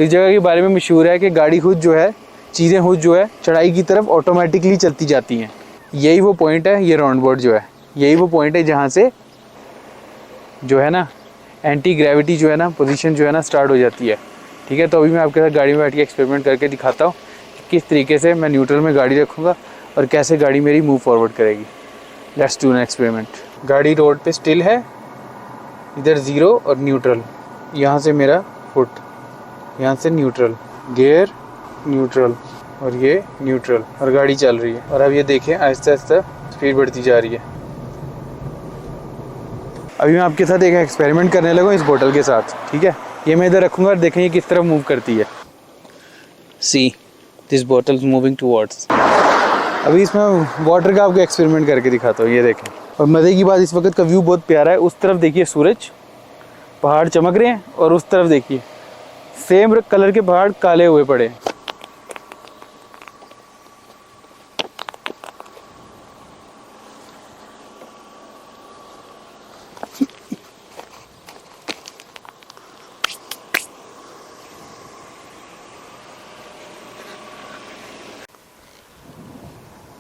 इस जगह के बारे में मशहूर है कि गाड़ी खुद जो है, चीज़ें खुद जो है चढ़ाई की तरफ ऑटोमेटिकली चलती जाती हैं। यही वो पॉइंट है, ये राउंड बोर्ड जो है, यही वो पॉइंट है जहाँ से जो है ना एंटी ग्रेविटी जो है ना पोजीशन जो है ना स्टार्ट हो जाती है। ठीक है, तो अभी मैं आपके साथ गाड़ी में बैठ के एक्सपेरिमेंट करके दिखाता हूँ कि किस तरीके से मैं न्यूट्रल में गाड़ी रखूँगा और कैसे गाड़ी मेरी मूव फॉरवर्ड करेगी। Let's do an experiment. गाड़ी रोड पे स्टिल है, इधर ज़ीरो और न्यूट्रल, यहाँ से मेरा फुट, यहाँ से न्यूट्रल, गियर न्यूट्रल और ये न्यूट्रल, और गाड़ी चल रही है। और अब ये देखें आहिस्ता आहिस्ता स्पीड बढ़ती जा रही है। अभी मैं आपके साथ एक एक्सपेरिमेंट करने लगा इस बोतल के साथ। ठीक है, ये मैं इधर रखूँगा और देखें ये किस तरह मूव करती है। सी दिस बोतल मूविंग टूवर्ड्स। अभी इसमें वाटर का आपको एक्सपेरिमेंट करके दिखाता हूँ, ये देखें। और मज़े की बात, इस वक्त का व्यू बहुत प्यारा है। उस तरफ देखिए सूरज, पहाड़ चमक रहे हैं, और उस तरफ देखिए सेम कलर के पहाड़ काले हुए पड़े हैं।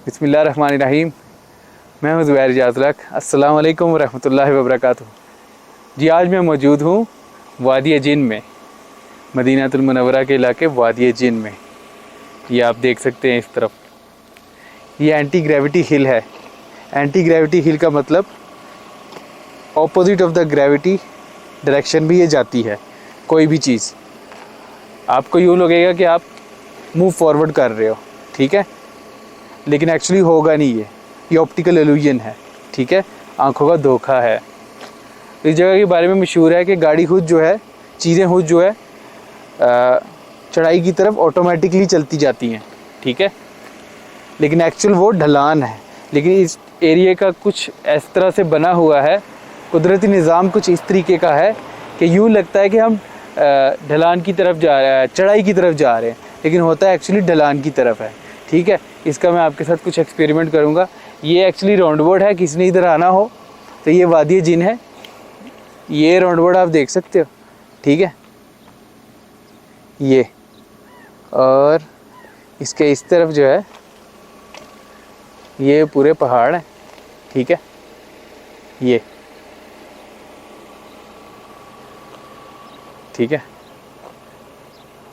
बिस्मिल्लाहिर्रहमानिर्रहीम। मैं हूं ज़ुबैर जाज़लक। अस्सलाम वालेकुम रहमतुल्लाहि व बरकातुहू। जी, आज मैं मौजूद हूं वादी जिन में, मदीनातुल मुनव्वरा के इलाके वादी जिन में। ये आप देख सकते हैं इस तरफ, ये एंटी ग्रेविटी हिल है। एंटी ग्रेविटी हिल का मतलब opposite of the gravity direction भी ये जाती है। कोई भी चीज़ आपको यूँ लगेगा कि आप मूव फॉरवर्ड कर रहे हो, ठीक है, लेकिन एक्चुअली होगा नहीं। ये ऑप्टिकल इल्यूजन है। ठीक है, आंखों का धोखा है। इस जगह के बारे में मशहूर है कि गाड़ी खुद जो है, चीज़ें खुद जो है चढ़ाई की तरफ ऑटोमेटिकली चलती जाती हैं। ठीक है, लेकिन एक्चुअल वो ढलान है। लेकिन इस एरिया का कुछ इस तरह से बना हुआ है, कुदरती निज़ाम कुछ इस तरीके का है कि यूँ लगता है कि हम ढलान की तरफ जा रहे हैं, चढ़ाई की तरफ जा रहे हैं, लेकिन होता है एक्चुअली ढलान की तरफ है। ठीक है, इसका मैं आपके साथ कुछ एक्सपेरिमेंट करूंगा। ये एक्चुअली राउंड बोर्ड है, किसी ने इधर आना हो तो ये वादी जिन है। ये राउंड बोर्ड आप देख सकते हो। ठीक है, ये, और इसके इस तरफ जो है ये पूरे पहाड़ हैं। ठीक है, ये ठीक है,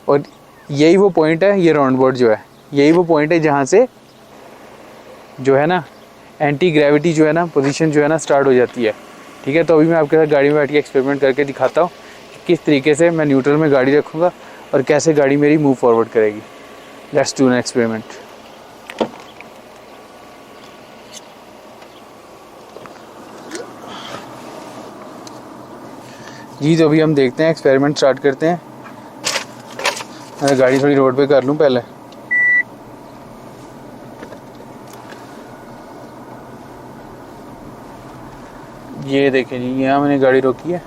और यही वो पॉइंट है, ये राउंड बोर्ड जो है, यही वो पॉइंट है जहाँ से जो है ना एंटी ग्रेविटी जो है ना पोजीशन जो है ना स्टार्ट हो जाती है। ठीक है, तो अभी मैं आपके साथ गाड़ी में बैठ के एक्सपेरिमेंट करके दिखाता हूँ कि किस तरीके से मैं न्यूट्रल में गाड़ी रखूँगा और कैसे गाड़ी मेरी मूव फॉरवर्ड करेगी। Let's do an experiment. जी, तो अभी हम देखते हैं, एक्सपेरिमेंट स्टार्ट करते हैं। मैं गाड़ी थोड़ी रोड पे कर लूँ पहले। ये देखें जी, यहाँ मैंने गाड़ी रोकी है।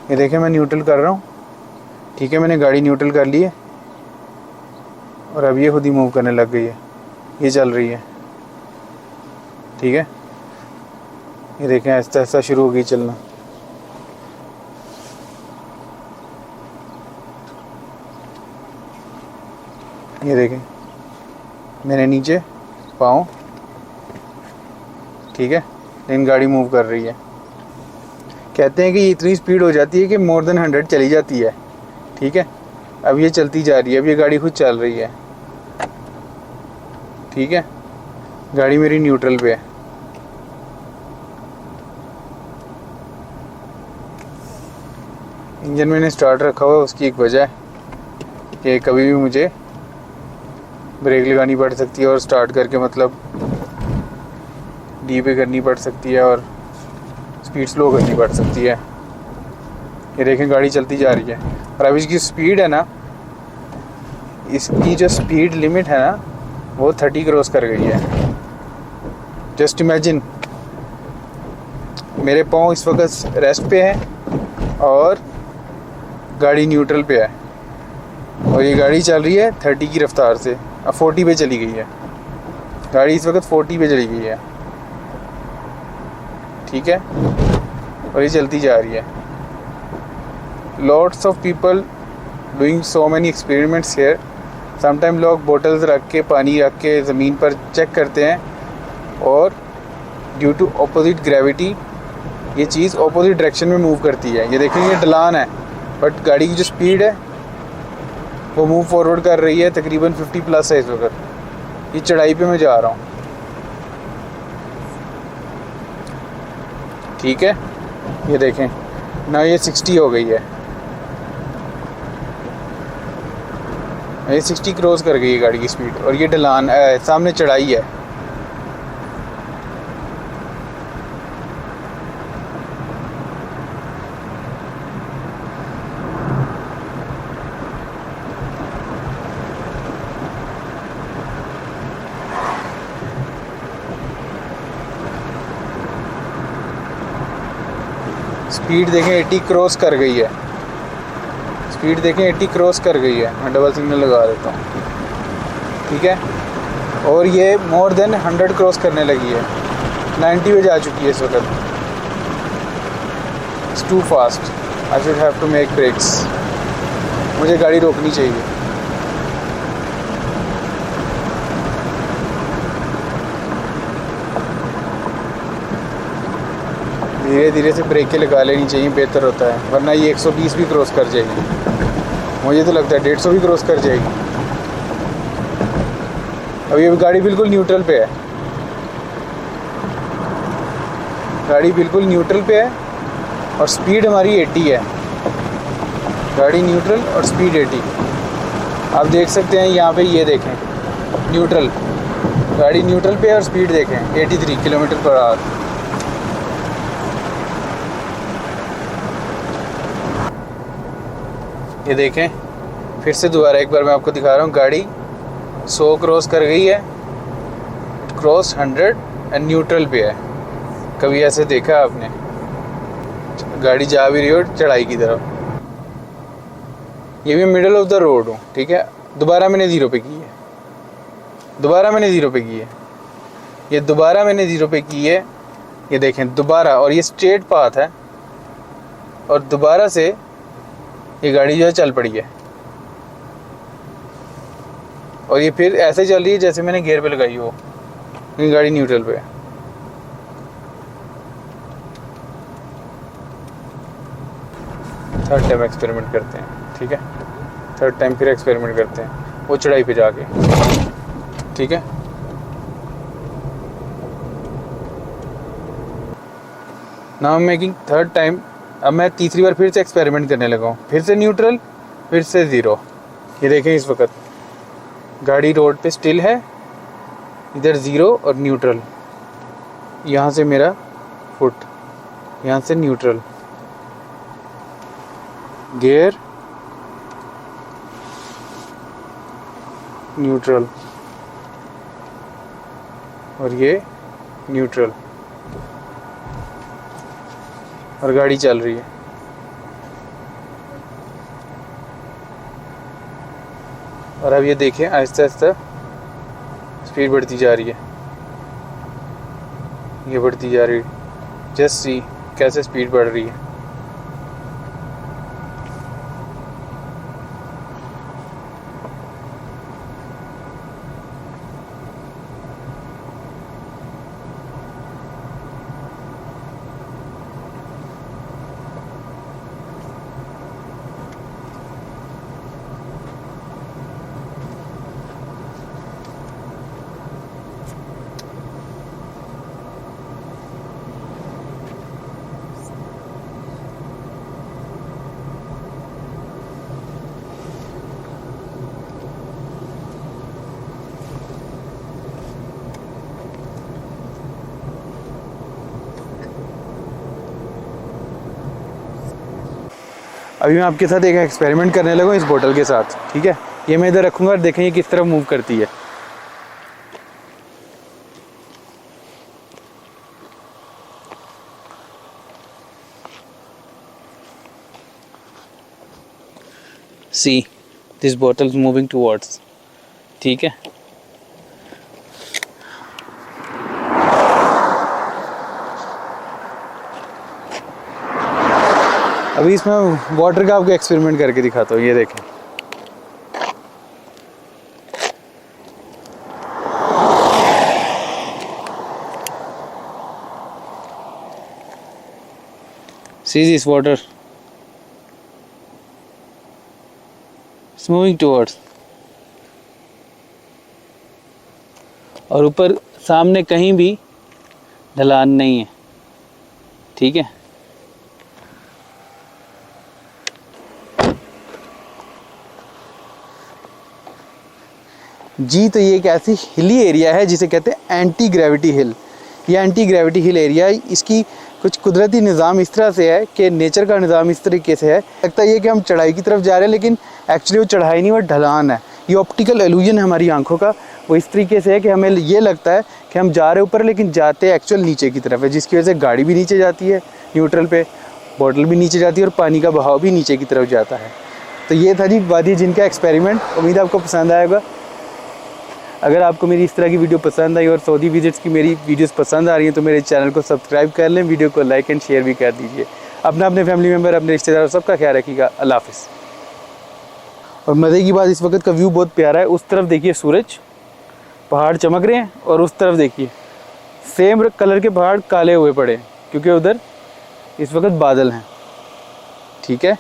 ये देखें मैं न्यूट्रल कर रहा हूँ। ठीक है, मैंने गाड़ी न्यूट्रल कर ली है और अब ये खुद ही मूव करने लग गई है, ये चल रही है। ठीक है, ये देखें आहिस्ता आहिस्ता शुरू हो गई चलना। ये देखें मैंने नीचे पाँव, ठीक है, लेकिन गाड़ी मूव कर रही है। कहते हैं कि इतनी स्पीड हो जाती है कि मोर देन 100 चली जाती है। ठीक है, अब ये चलती जा रही है, अब ये गाड़ी खुद चल रही है। ठीक है, गाड़ी मेरी न्यूट्रल पे है। इंजन मैंने स्टार्ट रखा हुआ है, उसकी एक वजह है कि कभी भी मुझे ब्रेक लगानी पड़ सकती है और स्टार्ट करके मतलब डी पे करनी पड़ सकती है और स्पीड स्लो करनी पड़ सकती है। ये देखें गाड़ी चलती जा रही है, और अब इसकी स्पीड है ना, इसकी जो स्पीड लिमिट है ना वो 30 क्रॉस कर गई है। जस्ट इमेजिन, मेरे पाँव इस वक्त रेस्ट पे है और गाड़ी न्यूट्रल पे है, और ये गाड़ी चल रही है 30 की रफ्तार से। अब 40 पे चली गई है गाड़ी, इस वक्त 40 पे चली गई है। ठीक है, और ये चलती जा रही है। Lots of people doing so many experiments here. Sometime लोग बोतल्स रख के, पानी रख के ज़मीन पर चेक करते हैं, और ड्यू टू अपोजिट ग्रेविटी ये चीज़ अपोजिट डायरेक्शन में मूव करती है। ये देखें, ये ढलान है, बट गाड़ी की जो स्पीड है वो मूव फॉरवर्ड कर रही है, तकरीबन 50 प्लस है इस वक्त। ये चढ़ाई पे मैं जा रहा हूँ, ठीक है। ये देखें ना, ये 60 हो गई है, ये 60 क्रॉस कर गई है गाड़ी की स्पीड, और ये ढलान सामने चढ़ाई है। स्पीड देखें 80 क्रॉस कर गई है, स्पीड देखें 80 क्रॉस कर गई है। मैं डबल सिग्नल लगा देता हूँ, ठीक है। और ये मोर देन 100 क्रॉस करने लगी है, 90 पे जा चुकी है इस वक्त। It's too fast, I should have to make brakes. मुझे गाड़ी रोकनी चाहिए। धीरे धीरे से ब्रेकें लगा लेनी चाहिए, बेहतर होता है, वरना ये 120 भी क्रॉस कर जाएगी। मुझे तो लगता है 150 भी क्रॉस कर जाएगी। अब ये गाड़ी बिल्कुल न्यूट्रल पे है, गाड़ी बिल्कुल न्यूट्रल पे है, और स्पीड हमारी 80 है। गाड़ी न्यूट्रल और स्पीड 80। आप देख सकते हैं यहाँ पे, ये देखें न्यूट्रल, गाड़ी न्यूट्रल पे है और स्पीड देखें 83 किलोमीटर पर आवर। ये देखें, फिर से दोबारा एक बार मैं आपको दिखा रहा हूँ। गाड़ी 100 क्रॉस कर गई है, क्रॉस 100 एंड न्यूट्रल पे है। कभी ऐसे देखा आपने? गाड़ी जा भी रही हो चढ़ाई की तरफ। ये भी मिडिल ऑफ द रोड हूँ, ठीक है। दोबारा मैंने 0 पे की है, दोबारा मैंने 0 पे की है, ये दोबारा मैंने 0 पे की है। ये देखें दोबारा, और ये स्ट्रेट पाथ है, और दोबारा से ये गाड़ी जो है चल पड़ी है, और ये फिर ऐसे चल रही है जैसे मैंने गियर पे लगाई हो, ये गाड़ी न्यूट्रल पे है। थर्ड टाइम एक्सपेरिमेंट करते हैं, ठीक है। थर्ड टाइम फिर एक्सपेरिमेंट करते हैं वो चढ़ाई पे जाके, ठीक है। Now making third time. अब मैं तीसरी बार फिर से एक्सपेरिमेंट करने लगा हूँ, फिर से न्यूट्रल, फिर से 0। ये देखें इस वक्त गाड़ी रोड पे स्टिल है, इधर 0 और न्यूट्रल। यहाँ से मेरा फुट, यहाँ से न्यूट्रल, गियर, न्यूट्रल, और ये न्यूट्रल, और गाड़ी चल रही है। और अब ये देखें आहिस्ता आहिस्ता स्पीड बढ़ती जा रही है, ये बढ़ती जा रही है। जस्ट सी कैसे स्पीड बढ़ रही है। अभी मैं आपके साथ एक एक्सपेरिमेंट करने लगा इस बोतल के साथ, ठीक है। ये मैं इधर रखूँगा और देखें ये किस तरह मूव करती है। सी दिस बोतल मूविंग टूवर्ड्स, ठीक है। अभी इसमें वाटर का आपको एक्सपेरिमेंट करके दिखाता हूँ। ये देखें, See this water. It's moving towards. और ऊपर सामने कहीं भी ढलान नहीं है, ठीक है। जी तो ये एक ऐसी हिली एरिया है जिसे कहते हैं एंटी ग्रेविटी हिल। ये एंटी ग्रेविटी हिल एरिया, इसकी कुछ कुदरती निज़ाम इस तरह से है कि नेचर का निज़ाम इस तरीके से है, लगता है ये कि हम चढ़ाई की तरफ जा रहे हैं, लेकिन एक्चुअली वो चढ़ाई नहीं, वो ढलान है। ये ऑप्टिकल इल्यूजन है हमारी आंखों का, वो इस तरीके से है कि हमें ये लगता है कि हम जा रहे ऊपर, लेकिन जाते एक्चुअल नीचे की तरफ है, जिसकी वजह से गाड़ी भी नीचे जाती है न्यूट्रल पे, बॉटल भी नीचे जाती है और पानी का बहाव भी नीचे की तरफ जाता है। तो ये था जी वादी जिन का एक्सपेरिमेंट। उम्मीद है आपको पसंद आएगा। अगर आपको मेरी इस तरह की वीडियो पसंद आई और सऊदी विजिट्स की मेरी वीडियोस पसंद आ रही हैं तो मेरे चैनल को सब्सक्राइब कर लें, वीडियो को लाइक एंड शेयर भी कर दीजिए। अपने फैमिली मेम्बर, अपने रिश्तेदार सबका ख्याल रखिएगा। अल्लाह हाफ़िज़। और मज़े की बात, इस वक्त का व्यू बहुत प्यारा है। उस तरफ देखिए सूरज, पहाड़ चमक रहे हैं, और उस तरफ देखिए सेम कलर के पहाड़ काले हुए पड़े हैं, क्योंकि उधर इस वक्त बादल हैं, ठीक है।